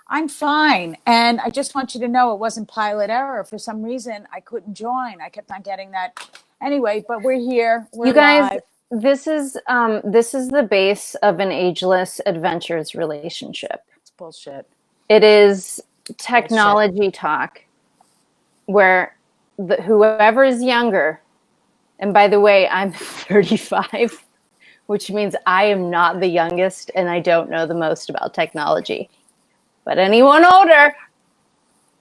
I'm fine. And I just want you to know it wasn't pilot error. For some reason, I couldn't join. I kept on getting that. Anyway, but we're here. We're You guys, live. this is the base of an ageless adventures relationship. It's bullshit. It is Bullshit. technology talk where whoever is younger, and by the way, I'm 35, which means I am not the youngest and I don't know the most about technology. But anyone older,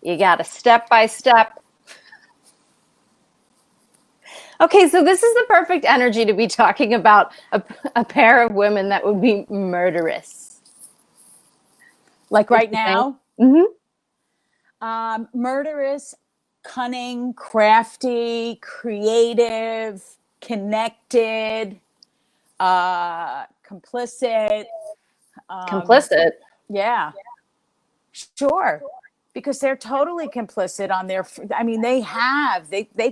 you got to step by step. Okay, so this is the perfect energy to be talking about a pair of women that would be murderous. Like right now, Mm-hmm. murderous, cunning, crafty, creative, connected, complicit. Complicit. Yeah, sure. Because they're totally complicit on their, I mean, they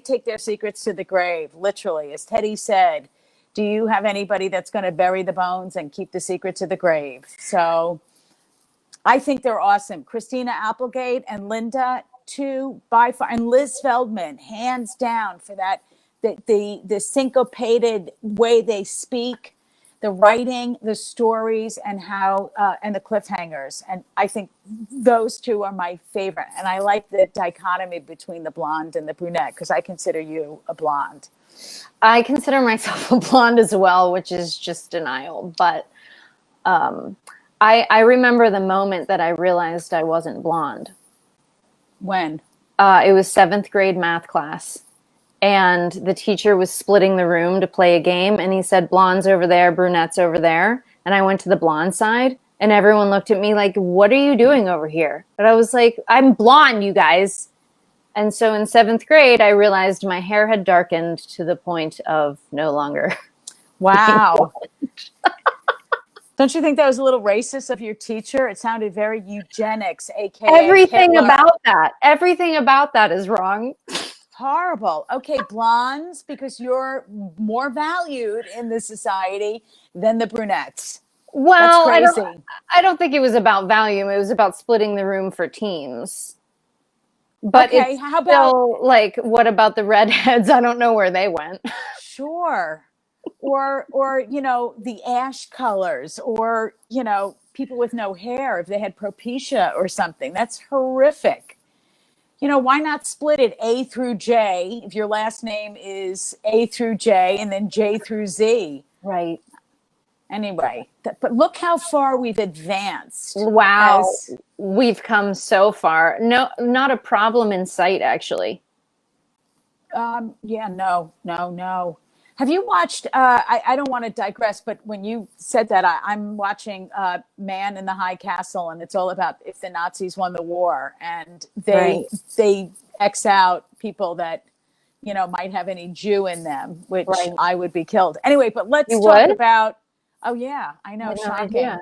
take their secrets to the grave, literally. As Teddy said, do you have anybody that's going to bury the bones and keep the secret to the grave? So I think they're awesome. Christina Applegate and Linda, two by far, and Liz Feldman, hands down for that, the syncopated way they speak, the writing, the stories, and how and the cliffhangers. And I think those two are my favorite. And I like the dichotomy between the blonde and the brunette because I consider you a blonde. I consider myself a blonde as well, which is just denial. But I remember the moment that I realized I wasn't blonde. When? It was 7th grade math class. And the teacher was splitting the room to play a game. And he said, blondes over there, brunettes over there. And I went to the blonde side. And everyone looked at me like, what are you doing over here? But I was like, I'm blonde, you guys. And so in 7th grade, I realized my hair had darkened to the point of no longer. Wow. Don't you think that was a little racist of your teacher? It sounded very eugenics, aka Everything Hitler. everything about that is wrong. Horrible. Okay, blondes, because you're more valued in the society than the brunettes. Well, That's crazy. I don't think it was about volume. It was about splitting the room for teams. But okay, it's how about still like, what about the redheads? I don't know where they went. sure. Or you know, the ash colors, or you know, people with no hair if they had propecia or something. That's horrific. You know, why not split it A through J if your last name is A through J and then J through Z? Right. Anyway, but look how far we've advanced. Wow. We've come so far. No, not a problem in sight, actually. Yeah, no. Have you watched, I don't want to digress, but when you said that, I'm watching Man in the High Castle, and it's all about if the Nazis won the war, and they X out people that, you know, might have any Jew in them, which I would be killed. Anyway, but let's talk about, oh yeah, I know, shocking. Idea.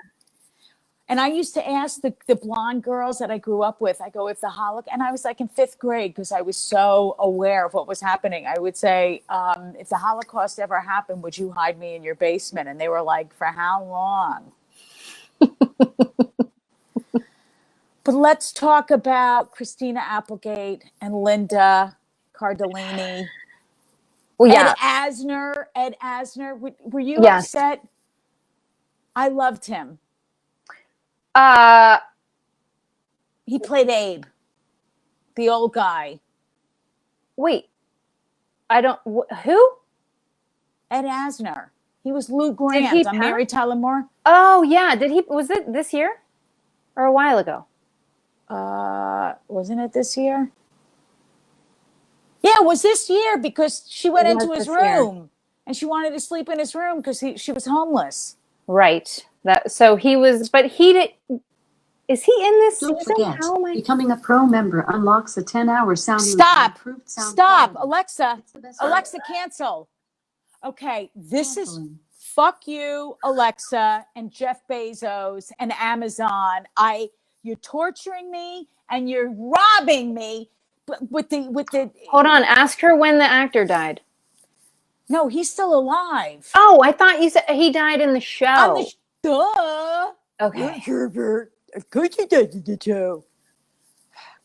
And I used to ask the blonde girls that I grew up with, I go, if the Holocaust, and I was like in 5th grade because I was so aware of what was happening. I would say, if the Holocaust ever happened, would you hide me in your basement? And they were like, for how long? But let's talk about Christina Applegate and Linda Cardellini. Well, yeah. Ed Asner. Were you upset? I loved him. He played Abe, the old guy. Wait, I don't. Who? Ed Asner. He was Lou Grant on Mary Tyler Moore. Oh yeah, did he? Was it this year or a while ago? Wasn't it this year? Yeah, it was this year because she went into his room and she wanted to sleep in his room because she was homeless. Right. So he was, but he did. Is he in this Don't season? forget, becoming a pro member unlocks a 10-hour sound. Stop! Stop! Alexa! Alexa, cancel. Okay, this is fuck you, Alexa, and Jeff Bezos and Amazon. You're torturing me and you're robbing me with the. Hold on. Ask her when the actor died. No, he's still alive. Oh, I thought you said he died in the show. Duh. Okay. of course you did the show.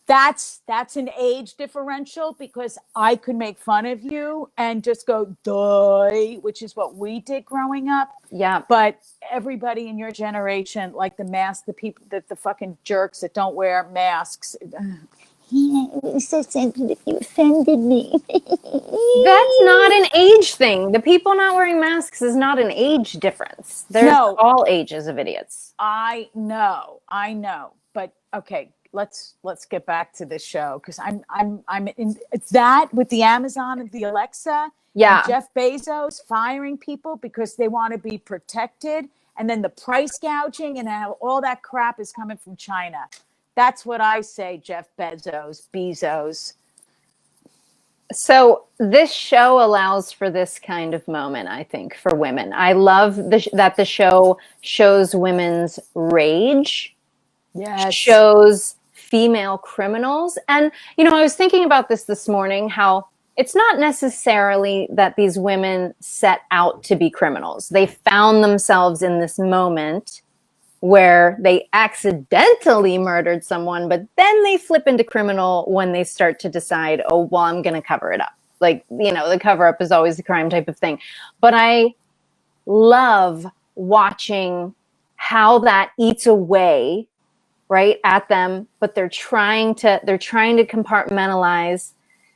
That's an age differential because I could make fun of you and just go duh, which is what we did growing up. Yeah. But everybody in your generation, like the mask, the people that the fucking jerks that don't wear masks. Yeah, it was so sensitive. You offended me. That's not an age thing. The people not wearing masks is not an age difference. There's No. all ages of idiots. I know. But okay, let's get back to this show because I'm in it's that with the Amazon and the Alexa. Yeah. And Jeff Bezos firing people because they want to be protected, and then the price gouging and how all that crap is coming from China. That's what I say, Jeff Bezos. So this show allows for this kind of moment, I think, for women. I love that the show shows women's rage, Yes. shows female criminals. And, you know, I was thinking about this morning, how it's not necessarily that these women set out to be criminals. They found themselves in this moment where they accidentally murdered someone, but then they flip into criminal when they start to decide, oh, well, I'm going to cover it up. Like, you know, the cover up is always the crime type of thing. But I love watching how that eats away, right, at them, but they're trying to compartmentalize,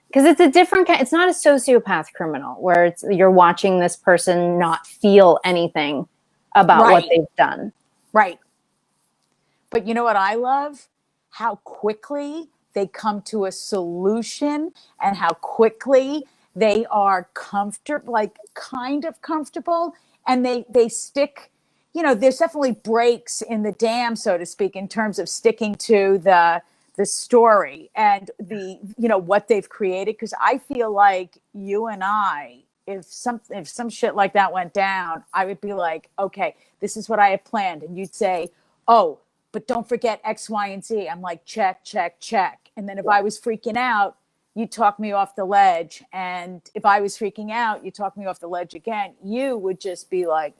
because it's a different kind. It's not a sociopath criminal where you're watching this person not feel anything about what they've done. Right. But you know what I love? How quickly they come to a solution and how quickly they are comfortable, like kind of comfortable. And they stick, you know, there's definitely breaks in the dam, so to speak, in terms of sticking to the story and the, you know, what they've created. Because I feel like you and I, if some shit like that went down, I would be like, okay, this is what I have planned. And you'd say, oh, but don't forget X, Y, and Z. I'm like, check. And then if I was freaking out, you'd talk me off the ledge. And if I was freaking out, you talk me off the ledge again. You would just be like,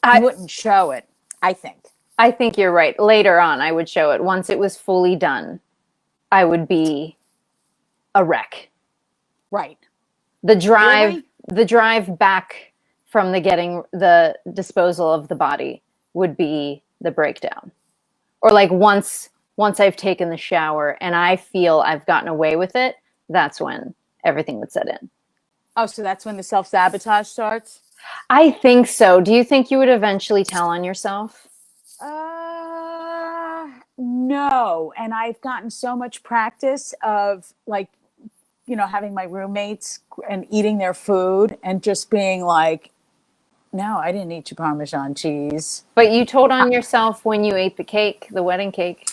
I wouldn't show it, I think. I think you're right. Later on, I would show it. Once it was fully done, I would be a wreck. Right. The drive back from the disposal of the body would be the breakdown. Or like once I've taken the shower and I feel I've gotten away with it, that's when everything would set in. Oh, so that's when the self-sabotage starts? I think so. Do you think you would eventually tell on yourself? No. And I've gotten so much practice of, like, you know, having my roommates and eating their food and just being like, no, I didn't eat your Parmesan cheese. But you told on yourself when you ate the cake, the wedding cake.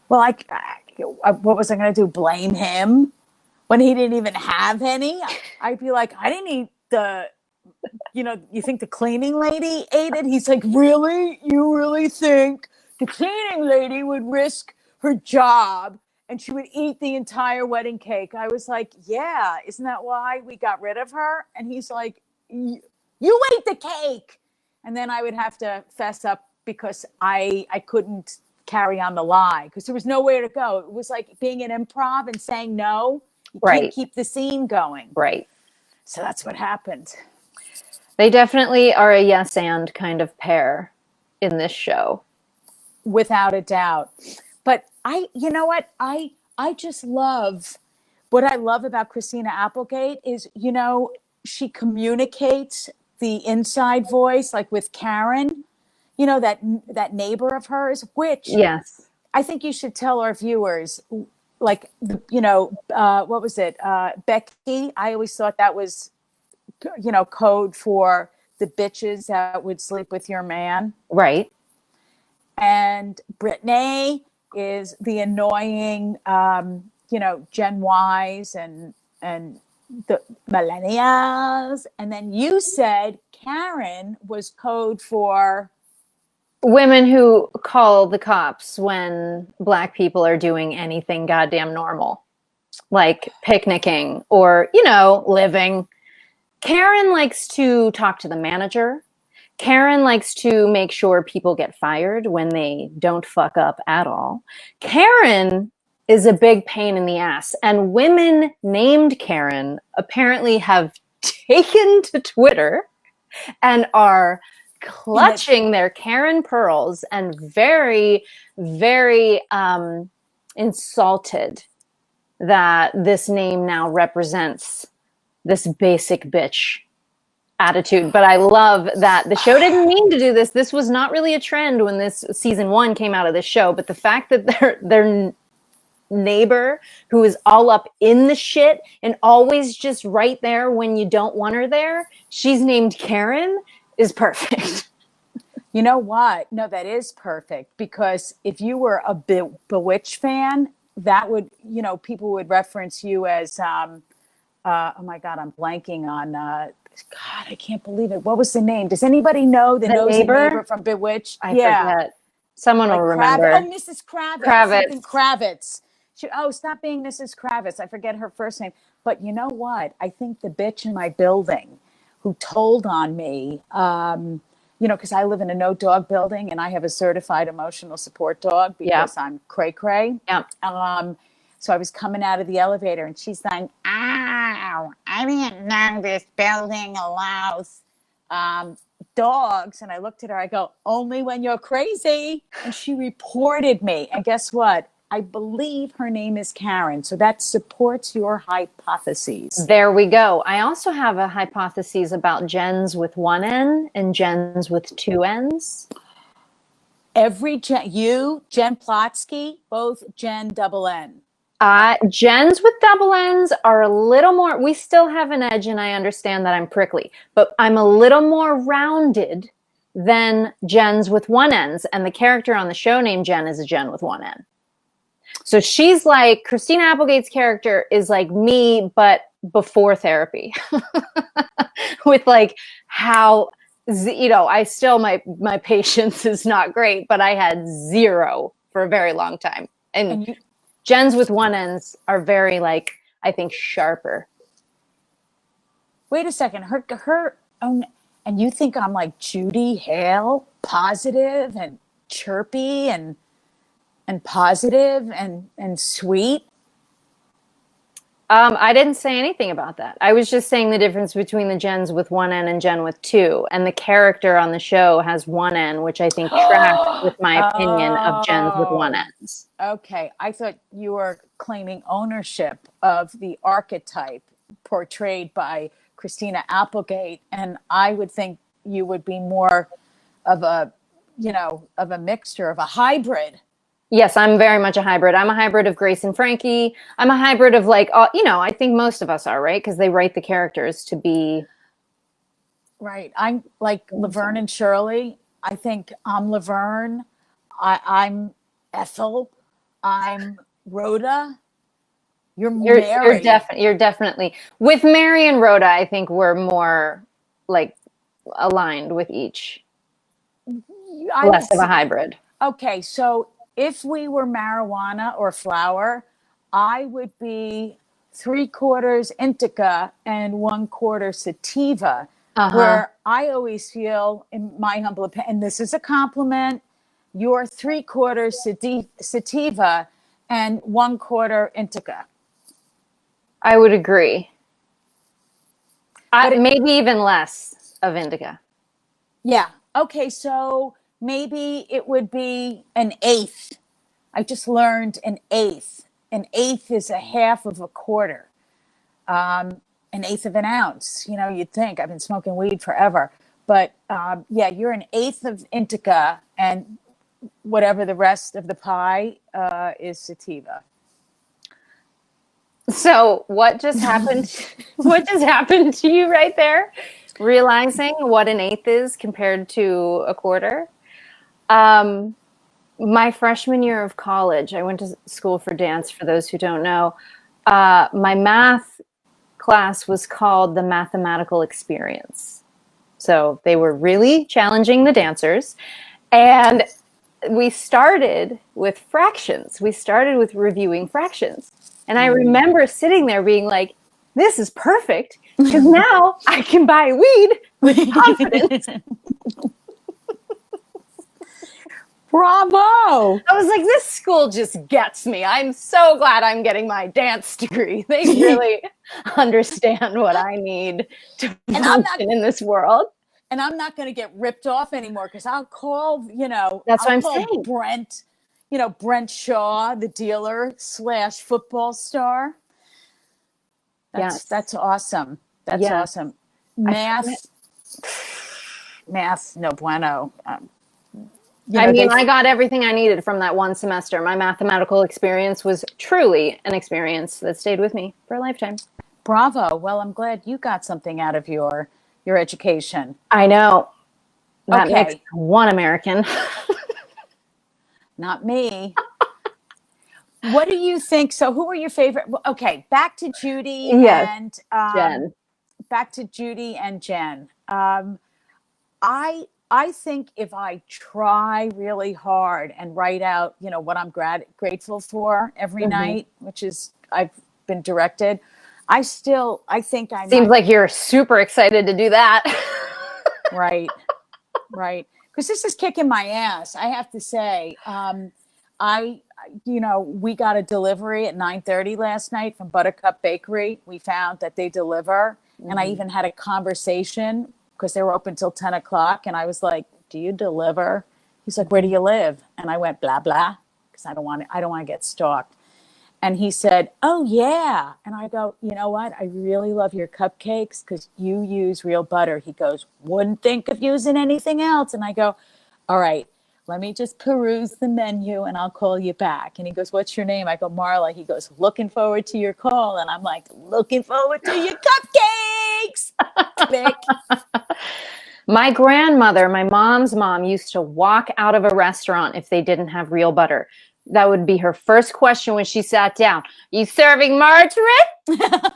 Well, what was I going to do? Blame him when he didn't even have any? I'd be like, I didn't eat you know, you think the cleaning lady ate it? He's like, really? You really think the cleaning lady would risk her job and she would eat the entire wedding cake? I was like, yeah, isn't that why we got rid of her? And he's like, you ate the cake. And then I would have to fess up because I couldn't carry on the lie because there was nowhere to go. It was like being an improv and saying no. You can't keep the scene going. Right. So that's what happened. They definitely are a yes and kind of pair in this show. Without a doubt. But you know what? I just love, what I love about Christina Applegate is, you know, she communicates the inside voice, like with Karen, you know, that neighbor of hers, which yes, I think you should tell our viewers, like, you know, what was it? Becky. I always thought that was, you know, code for the bitches that would sleep with your man. Right. And Brittany is the annoying, you know, Gen Ys and the millennials. And then you said Karen was code for women who call the cops when Black people are doing anything goddamn normal, like picnicking or, you know, living. Karen likes to talk to the manager. Karen likes to make sure people get fired when they don't fuck up at all. Karen is a big pain in the ass. And women named Karen apparently have taken to Twitter and are clutching their Karen pearls and very, very insulted that this name now represents this basic bitch attitude. But I love that the show didn't mean to do this. This was not really a trend when this season 1 came out of the show, but the fact that their neighbor who is all up in the shit and always just right there when you don't want her there, she's named Karen, is perfect. You know what? No, that is perfect, because if you were a Bewitched fan, that would, people would reference you as, oh my God, I'm blanking on, God, I can't believe it. What was the name? Does anybody know the neighbor from Bewitched? I forget. Someone will remember. Mrs. Kravitz. Something Kravitz. Stop being Mrs. Kravitz. I forget her first name. But you know what? I think the bitch in my building who told on me, because I live in a no dog building and I have a certified emotional support dog because I'm cray-cray. Yeah. So I was coming out of the elevator and she's like, "Ow, I didn't know this building allows dogs." And I looked at her, I go, "Only when you're crazy." And she reported me. And guess what? I believe her name is Karen. So that supports your hypotheses. There we go. I also have a hypothesis about Jenns with one N and Jenns with two N's. Jen Plotsky, both Jenn double N. Jenns with double N's are a little more, we still have an edge, and I understand that I'm prickly, but I'm a little more rounded than Jenns with one N's. And the character on the show named Jenn is a Jenn with one N. So she's like, Christina Applegate's character is like me, but before therapy. With like how, I still, my patience is not great, but I had zero for a very long time. And Jenns with one N's are very, like, I think sharper. Wait a second. Her own, and you think I'm like Judy Hale, positive and chirpy and positive and sweet? I didn't say anything about that. I was just saying the difference between the Jenns with one N and Jenn with two. And the character on the show has one N, which I think tracks with my opinion of Jenns with one N's. Okay. I thought you were claiming ownership of the archetype portrayed by Christina Applegate. And I would think you would be more of a mixture, of a hybrid. Yes, I'm very much a hybrid. I'm a hybrid of Grace and Frankie. I'm a hybrid of I think most of us are, right? Because they write the characters to be. Right. I'm like Laverne and Shirley. I think I'm Laverne. I'm Ethel. I'm Rhoda. You're Mary. You're definitely. With Mary and Rhoda, I think we're more like aligned with each. Less of a hybrid. Okay, so if we were marijuana or flower, I would be 3/4 indica and 1/4 sativa, where I always feel, in my humble opinion, and this is a compliment, you're 3/4 sativa and 1/4 indica. I would agree. Maybe even less of indica. Yeah. Okay, so maybe it would be an eighth. I just learned an eighth. An eighth is a half of a quarter. An eighth of an ounce. You'd think I've been smoking weed forever. But you're an eighth of indica, and whatever the rest of the pie is sativa. So what just happened? What just happened to you right there? Realizing what an eighth is compared to a quarter. My freshman year of college, I went to school for dance, for those who don't know. My math class was called the Mathematical Experience. So they were really challenging the dancers. And we started with fractions. We started with reviewing fractions. And I remember sitting there being like, this is perfect, because now I can buy weed with confidence. Bravo. I was like, this school just gets me. I'm so glad I'm getting my dance degree. They really understand what I need to function in this world. And I'm not going to get ripped off anymore because I'll call, That's what I'm call saying. Brent, Brent Shaw, the dealer / football star. That's awesome. That's awesome. Math, no bueno. I got everything I needed from that one semester. My mathematical experience was truly an experience that stayed with me for a lifetime. Bravo. Well, I'm glad you got something out of your education. I know. That makes one American. Not me. What do you think? So who were your favorite? Okay, back to Judy and Jenn. Back to Judy and Jenn. I think if I try really hard and write out, what I'm grateful for every night, which is I've been directed, I think I seems like you're super excited to do that. Right. Because this is kicking my ass. I have to say, we got a delivery at 9:30 last night from Buttercup Bakery. We found that they deliver. And I even had a conversation because they were open till 10 o'clock. And I was like, do you deliver? He's like, where do you live? And I went, blah, blah, because I don't want to get stalked. And he said, oh, yeah. And I go, you know what? I really love your cupcakes because you use real butter. He goes, wouldn't think of using anything else. And I go, all right, let me just peruse the menu and I'll call you back. And he goes, what's your name? I go, Marla. He goes, looking forward to your call. And I'm like, looking forward to your cupcakes. Click. My grandmother, my mom's mom, used to walk out of a restaurant if they didn't have real butter. That would be her first question when she sat down. You serving margarine?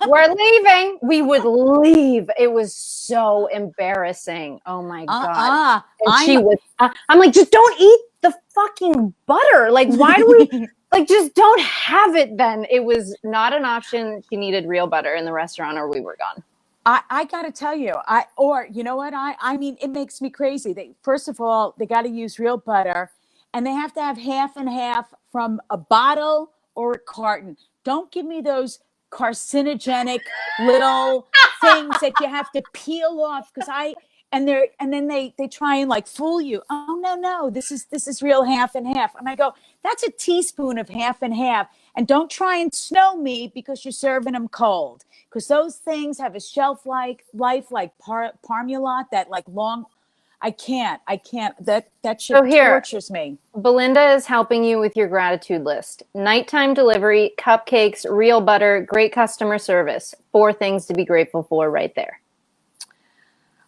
We're leaving. We would leave. It was so embarrassing. Oh my God. And she was, I'm like, just don't eat the fucking butter. Like, why do we, just don't have it then. It was not an option. She needed real butter in the restaurant or we were gone. I got to tell you, you know what? I mean, it makes me crazy. First of all, they got to use real butter. And they have to have half and half from a bottle or a carton. Don't give me those carcinogenic little things that you have to peel off and then they try and fool you. Oh no, this is real half and half. And I go, that's a teaspoon of half and half. And don't try and snow me because you're serving them cold. Because those things have a shelf life like Parmalat, that long. I can't. That shit tortures me. Belinda is helping you with your gratitude list. Nighttime delivery, cupcakes, real butter, great customer service. 4 things to be grateful for right there.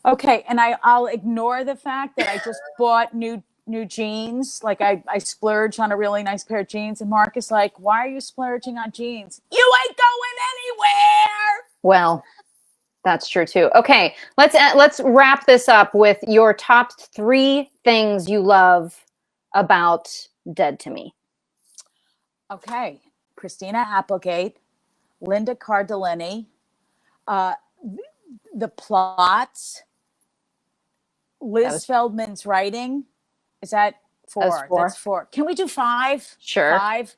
Okay, and I'll ignore the fact that I just bought new jeans. Like I splurged on a really nice pair of jeans, and Mark is like, "Why are you splurging on jeans? You ain't going anywhere." Well, that's true too. Okay, let's wrap this up with your top 3 things you love about Dead to Me. Okay, Christina Applegate, Linda Cardellini, the plots, Liz Feldman's writing. Is that 4? That's 4. Can we do 5? Sure. 5.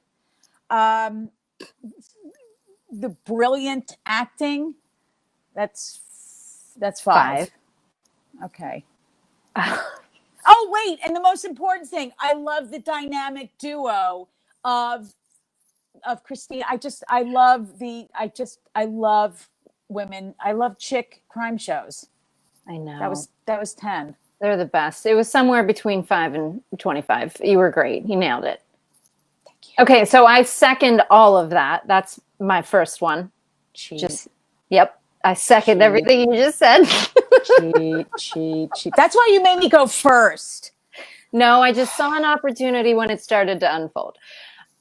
The brilliant acting. That's 5. Okay. Oh, wait. And the most important thing, I love the dynamic duo of Christina. I love women. I love chick crime shows. I know. That was 10. They're the best. It was somewhere between 5 and 25. You were great. You nailed it. Thank you. Okay, so I second all of that. That's my first one. Yep. I second everything you just said. Cheat. That's why you made me go first. No, I just saw an opportunity when it started to unfold.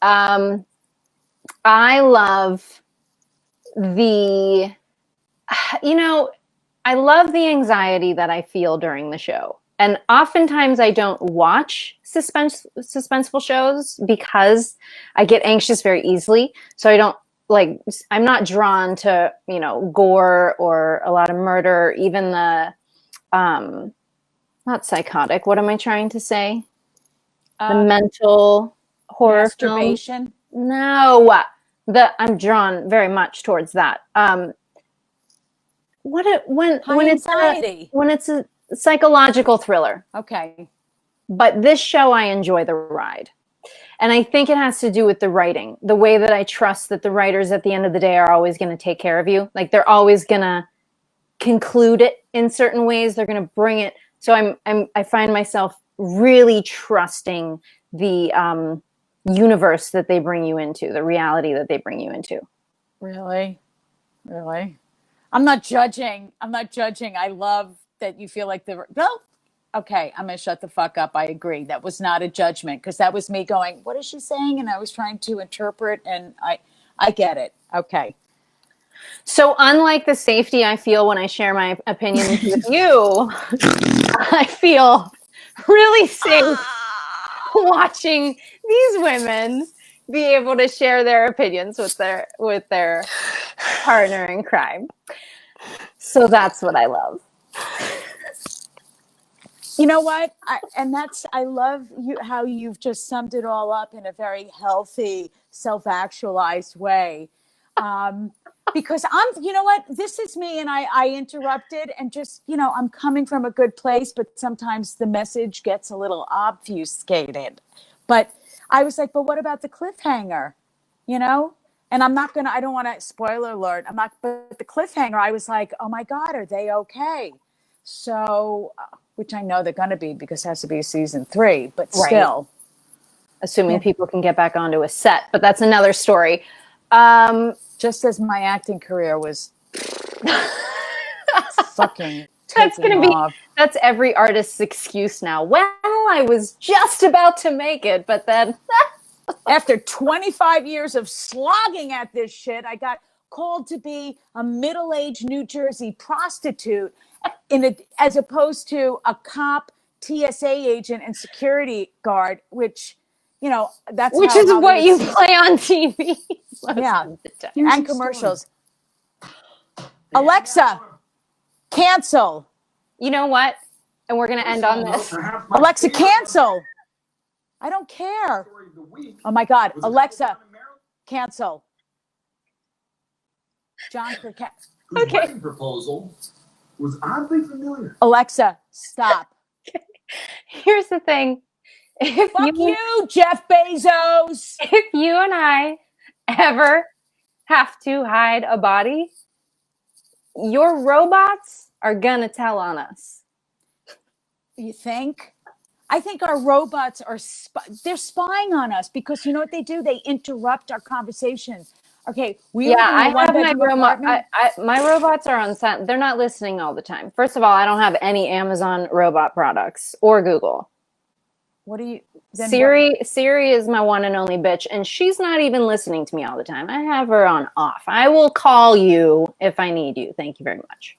I love I love the anxiety that I feel during the show. And oftentimes I don't watch suspenseful shows because I get anxious very easily. So I'm not drawn to, gore or a lot of murder, even the, not psychotic. What am I trying to say? The Um, mental horror film. masturbation. No, I'm drawn very much towards that. When Anxiety. when it's a psychological thriller. Okay. But this show, I enjoy the ride. And I think it has to do with the writing, the way that I trust that the writers at the end of the day are always going to take care of you. Like they're always going to conclude it in certain ways. They're going to bring it. So I find myself really trusting the universe that they bring you into, the reality that they bring you into. Really? I'm not judging. I love that you feel like well, okay, I'm going to shut the fuck up. I agree. That was not a judgment because that was me going, what is she saying? And I was trying to interpret and I get it. Okay. So unlike the safety I feel when I share my opinions with you, I feel really safe watching these women be able to share their opinions with their partner in crime. So that's what I love. You know what? I love how you've just summed it all up in a very healthy, self-actualized way. Because you know what? This is me and I interrupted and just, I'm coming from a good place, but sometimes the message gets a little obfuscated. But I was like, but what about the cliffhanger? And I don't want to spoiler alert. But the cliffhanger, I was like, oh my God, are they okay? So, which I know they're going to be because it has to be a season 3, but Right. still. Assuming people can get back onto a set, but that's another story. Just as my acting career was fucking that's every artist's excuse now. Well, I was just about to make it, but then after 25 years of slogging at this shit, I got called to be a middle-aged New Jersey prostitute as opposed to a cop, TSA agent, and security guard, which that's which is what you play on TV. Yeah, and commercials. Alexa, cancel. You know what? And we're going to end on this. Alexa, cancel. I don't care. Oh my God. Alexa, cancel. John Crockett. Okay. Proposal was oddly familiar. Alexa, stop. Here's the thing. Fuck you, Jeff Bezos. If you and I ever have to hide a body, your robots are going to tell on us. You think? I think our robots they're spying on us because you know what they do? They interrupt our conversations. Okay, I have my robots are on set. They're not listening all the time. First of all, I don't have any Amazon robot products or Google. What do you? Siri is my one and only bitch, and she's not even listening to me all the time. I have her on off. I will call you if I need you. Thank you very much.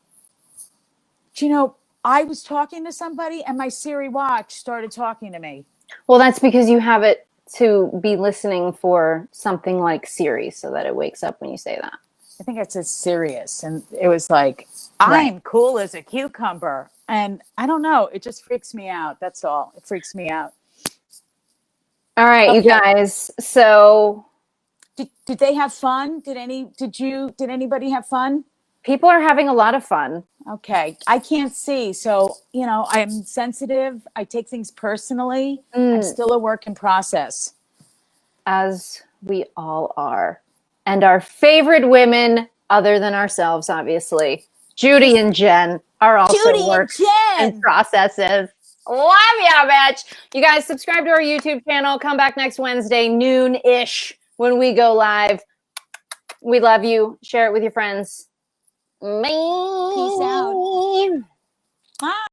Do I was talking to somebody and my Siri watch started talking to me. Well, that's because you have it to be listening for something like Siri so that it wakes up when you say that. I think it says Sirius, and it was like, I'm cool as a cucumber. And I don't know. It just freaks me out. That's all. It freaks me out. All right, you guys. So did they have fun? Did anybody have fun? People are having a lot of fun. Okay. I can't see. So, I'm sensitive. I take things personally. I'm still a work in process. As we all are. And our favorite women, other than ourselves, obviously, Judy and Jenn, are also works in processes. Love ya, bitch. You guys subscribe to our YouTube channel. Come back next Wednesday, noon-ish, when we go live. We love you. Share it with your friends. Bye. Peace out. Bye.